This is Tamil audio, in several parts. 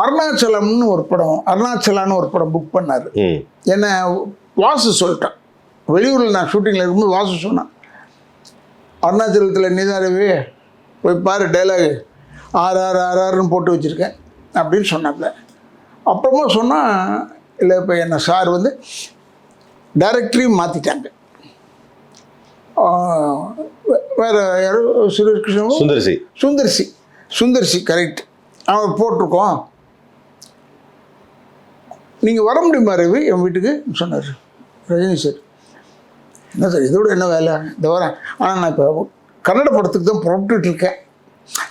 அருணாச்சலம்னு ஒரு படம், அருணாச்சலான்னு ஒரு படம் புக் பண்ணார். என்ன வாசு சொல்லிட்டான், வெளியூரில் நான் ஷூட்டிங்கில் இருக்கும்போது வாசு சொன்னான், அருணாச்சலத்தில் நீதான் ரவி போய் பாரு, டைலாகு ஆர்ஆர்னு போட்டு வச்சுருக்கேன் அப்படின்னு சொன்னாப்ல. அப்புறமா சொன்னால் இல்லை, இப்போ என்ன சார் வந்து டைரக்டரையும் மாற்றிட்டாங்க. வேறு யாரும் சுரேஷ் கிருஷ்ணன் சுந்தர்சி கரெக்ட், அவன் போட்டிருக்கோம், நீங்கள் வர முடியுமா ரவி என் வீட்டுக்கு சொன்னார் ரஜினி சார். என்ன சார் இதோட என்ன வேலை, இந்த வரேன், ஆனால் நான் இப்போ கன்னட படத்துக்கு தான் புறப்பட்டுட்டு இருக்கேன்.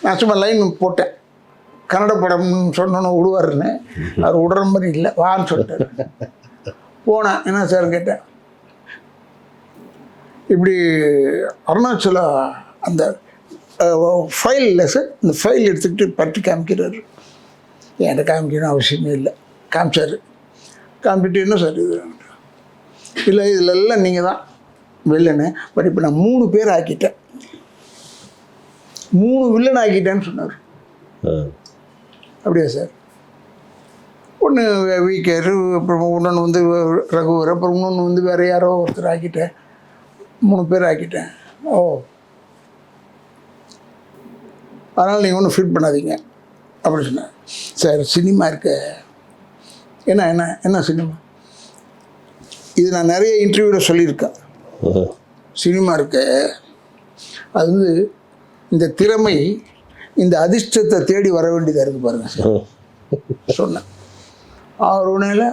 நான் சும்மா லைன் போட்டேன், கன்னட படம்னு சொன்னோன்னு விடுவாருன்னு. அவர் விடுற மாதிரி இல்லை, வான்னு சொல்லிட்டார். போனேன், என்ன சார் கேட்டேன், இப்படி அருணாச்சலா அந்த ஃபைல் இல்லை சார், இந்த ஃபைல் எடுத்துக்கிட்டு பற்றி காமிக்கிறாரு. என்கிட்ட காமிக்கணும் அவசியமே இல்லை, காமிச்சார். காமிச்சிட்டு என்ன சார் இது, இல்லை இதில் எல்லாம் நீங்கள் தான் வில்லனு, பட் இப்போ நான் 3 பேர் ஆக்கிட்டேன், 3 வில்லன் ஆக்கிட்டேன்னு சொன்னார். அப்படியா சார், ஒன்று விகேரு, அப்புறம் இன்னொன்று வந்து ரகுவர், அப்புறம் இன்னொன்று வந்து வேறு யாரோ ஒருத்தர் ஆக்கிட்டேன், 3 பேர் ஆக்கிட்டேன். ஓ, அதனால் நீங்கள் ஒன்றும் ஃபீல் பண்ணாதீங்க அப்படின்னு சொன்னேன். சார் சினிமா இருக்க, என்ன சினிமா, இது நான் நிறைய இன்டர்வியூவில் சொல்லியிருக்கேன். சினிமா இருக்க, அது வந்து இந்த திறமை இந்த அதிர்ஷ்டத்தை தேடி வர வேண்டியதாக இருக்குது பாருங்கள் சார் சொன்னேன். அவர் உடனே